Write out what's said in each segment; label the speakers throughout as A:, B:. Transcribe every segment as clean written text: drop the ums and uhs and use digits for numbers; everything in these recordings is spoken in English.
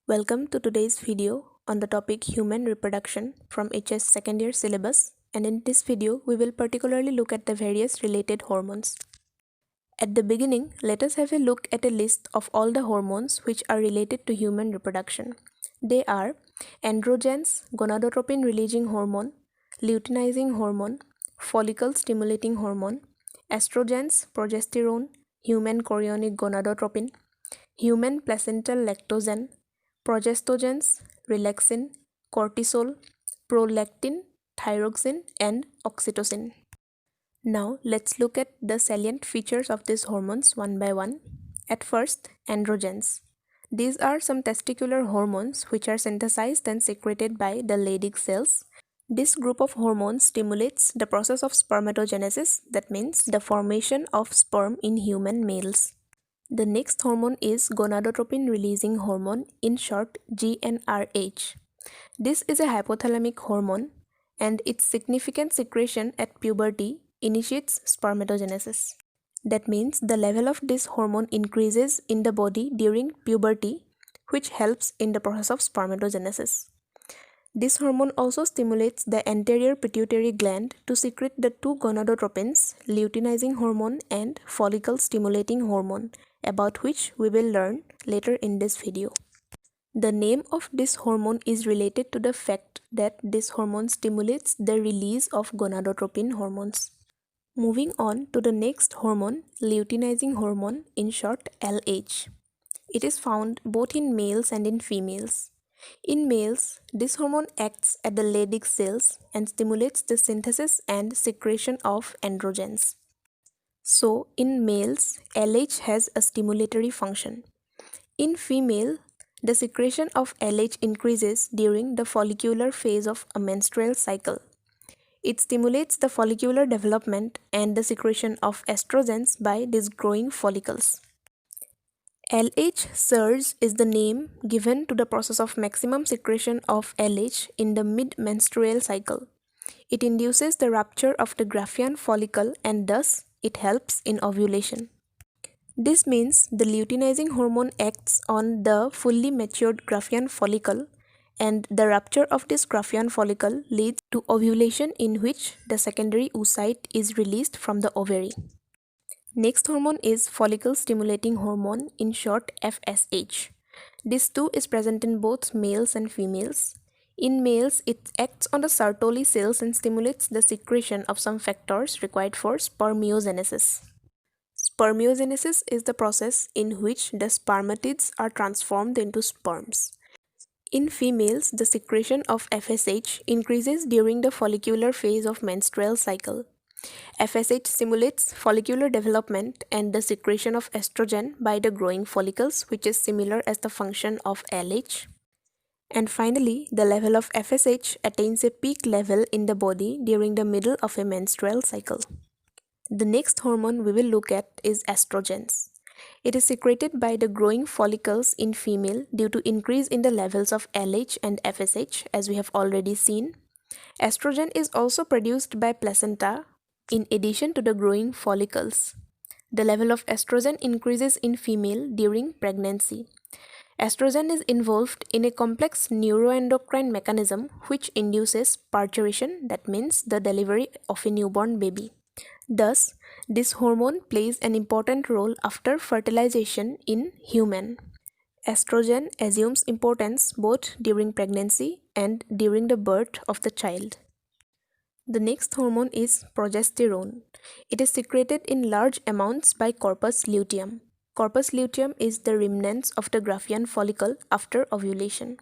A: Welcome to today's video on the topic human reproduction from HS second year syllabus, and in this video we will particularly look at the various related hormones. At the beginning, let us have a look at a list of all the hormones which are related to human reproduction. They are androgens, gonadotropin releasing hormone, luteinizing hormone, follicle stimulating hormone, estrogens, progesterone, human chorionic gonadotropin, human placental lactogen, progestogens, relaxin, cortisol, prolactin, thyroxine, and oxytocin. Now let's look at the salient features of these hormones one by one. At first, androgens. These are some testicular hormones which are synthesized and secreted by the Leydig cells. This group of hormones stimulates the process of spermatogenesis, that means the formation of sperm in human males. The next hormone is gonadotropin releasing hormone, in short GnRH. This is a hypothalamic hormone and its significant secretion at puberty initiates spermatogenesis. That means the level of this hormone increases in the body during puberty, which helps in the process of spermatogenesis. This hormone also stimulates the anterior pituitary gland to secrete the two gonadotropins, luteinizing hormone and follicle stimulating hormone, about which we will learn later in this video. The name of this hormone is related to the fact that this hormone stimulates the release of gonadotropin hormones. Moving on to the next hormone, luteinizing hormone, in short LH. It is found both in males and in females. In males, this hormone acts at the Leydig cells and stimulates the synthesis and secretion of androgens. So, in males, LH has a stimulatory function. In female, the secretion of LH increases during the follicular phase of a menstrual cycle. It stimulates the follicular development and the secretion of estrogens by these growing follicles. LH surge is the name given to the process of maximum secretion of LH in the mid-menstrual cycle. It induces the rupture of the Graafian follicle and thus it helps in ovulation. This means the luteinizing hormone acts on the fully matured Graafian follicle, and the rupture of this Graafian follicle leads to ovulation, in which the secondary oocyte is released from the ovary. Next hormone is follicle stimulating hormone, in short FSH. This too is present in both males and females. In males, it acts on the Sertoli cells and stimulates the secretion of some factors required for spermiogenesis. Spermiogenesis is the process in which the spermatids are transformed into sperms. In females, the secretion of FSH increases during the follicular phase of menstrual cycle. FSH stimulates follicular development and the secretion of estrogen by the growing follicles, which is similar as the function of LH. And finally, the level of FSH attains a peak level in the body during the middle of a menstrual cycle. The next hormone we will look at is estrogens. It is secreted by the growing follicles in female due to increase in the levels of LH and FSH, as we have already seen. Estrogen is also produced by placenta in addition to the growing follicles. The level of estrogen increases in female during pregnancy. Estrogen is involved in a complex neuroendocrine mechanism which induces parturition, that means the delivery of a newborn baby. Thus, this hormone plays an important role after fertilization in human. Estrogen assumes importance both during pregnancy and during the birth of the child. The next hormone is progesterone. It is secreted in large amounts by corpus luteum. Corpus luteum is the remnants of the Graafian follicle after ovulation.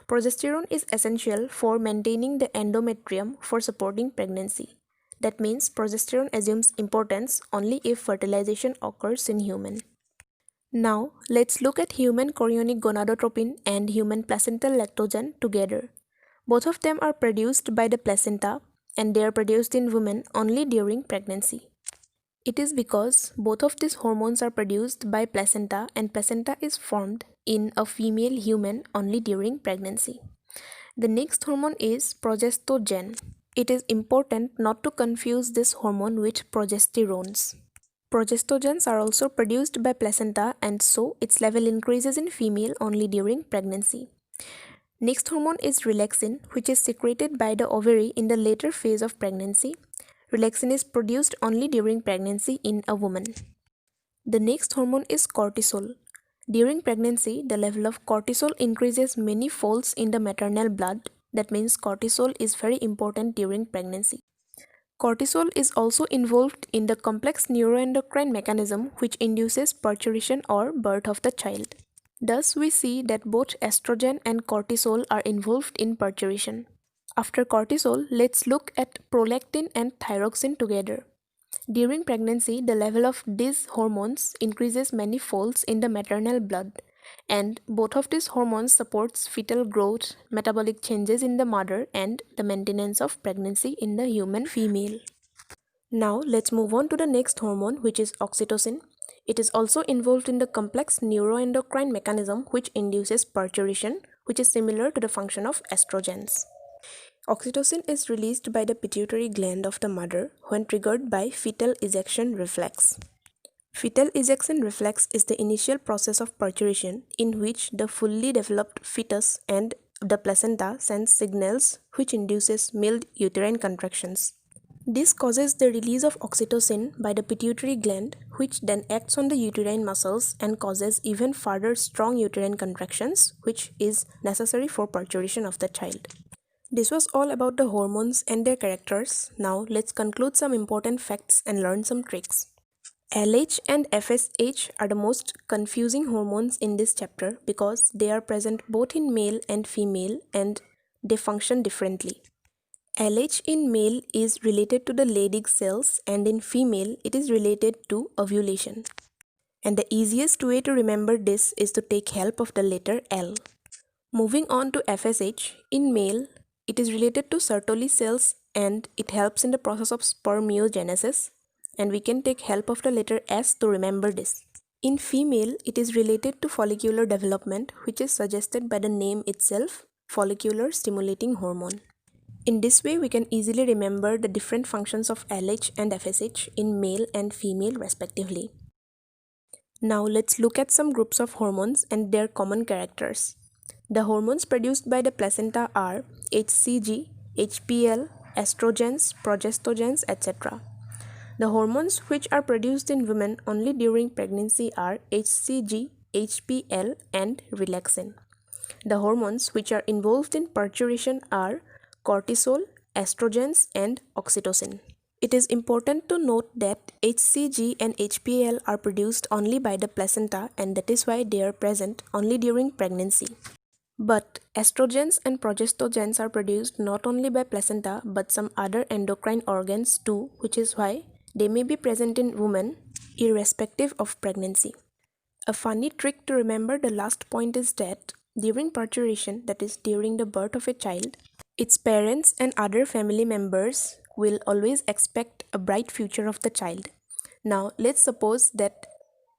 A: Progesterone is essential for maintaining the endometrium for supporting pregnancy. That means progesterone assumes importance only if fertilization occurs in human. Now, let's look at human chorionic gonadotropin and human placental lactogen together. Both of them are produced by the placenta and they are produced in women only during pregnancy. It is because both of these hormones are produced by placenta and placenta is formed in a female human only during pregnancy. The next hormone is progestogen. It is important not to confuse this hormone with progesterones. Progestogens are also produced by placenta, and so its level increases in female only during pregnancy. Next hormone is relaxin, which is secreted by the ovary in the later phase of pregnancy. Relaxin is produced only during pregnancy in a woman. The next hormone is cortisol. During pregnancy, the level of cortisol increases many folds in the maternal blood. That means cortisol is very important during pregnancy. Cortisol is also involved in the complex neuroendocrine mechanism which induces parturition or birth of the child. Thus, we see that both estrogen and cortisol are involved in parturition. After cortisol, let's look at prolactin and thyroxine together. During pregnancy, the level of these hormones increases many folds in the maternal blood, and both of these hormones supports fetal growth, metabolic changes in the mother, and the maintenance of pregnancy in the human female. Now, let's move on to the next hormone, which is oxytocin. It is also involved in the complex neuroendocrine mechanism which induces parturition, which is similar to the function of estrogens. Oxytocin is released by the pituitary gland of the mother when triggered by fetal ejection reflex. Fetal ejection reflex is the initial process of parturition in which the fully developed fetus and the placenta sends signals which induces mild uterine contractions. This causes the release of oxytocin by the pituitary gland, which then acts on the uterine muscles and causes even further strong uterine contractions, which is necessary for parturition of the child. This was all about the hormones and their characters. Now let's conclude some important facts and learn some tricks. LH and FSH are the most confusing hormones in this chapter because they are present both in male and female and they function differently. LH in male is related to the Leydig cells and in female it is related to ovulation. And the easiest way to remember this is to take help of the letter L. Moving on to FSH, in male it is related to Sertoli cells and it helps in the process of spermiogenesis, and we can take help of the letter S to remember this. In female, it is related to follicular development, which is suggested by the name itself, follicular stimulating hormone. In this way, we can easily remember the different functions of LH and FSH in male and female respectively. Now let's look at some groups of hormones and their common characters. The hormones produced by the placenta are HCG, HPL, estrogens, progestogens, etc. The hormones which are produced in women only during pregnancy are HCG, HPL, and relaxin. The hormones which are involved in parturition are cortisol, estrogens, and oxytocin. It is important to note that HCG and HPL are produced only by the placenta, and that is why they are present only during pregnancy. But estrogens and progestogens are produced not only by placenta but some other endocrine organs too, which is why they may be present in women irrespective of pregnancy. A funny trick to remember the last point is that during parturition, that is during the birth of a child, its parents and other family members will always expect a bright future of the child. Now, let's suppose that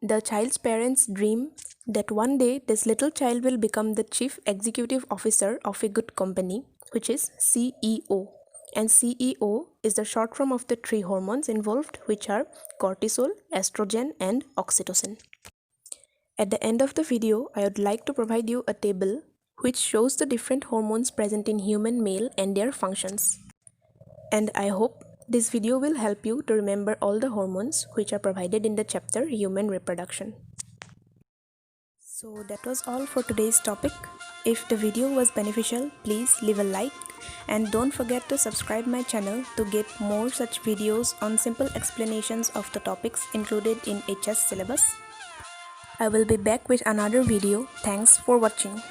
A: the child's parents dream that one day this little child will become the chief executive officer of a good company, which is CEO. And CEO is the short form of the three hormones involved, which are cortisol, estrogen, and oxytocin. At the end of the video, I would like to provide you a table which shows the different hormones present in human male and their functions. And I hope this video will help you to remember all the hormones which are provided in the chapter Human Reproduction. So that was all for today's topic. If the video was beneficial, please leave a like and don't forget to subscribe my channel to get more such videos on simple explanations of the topics included in HS syllabus. I will be back with another video. Thanks for watching.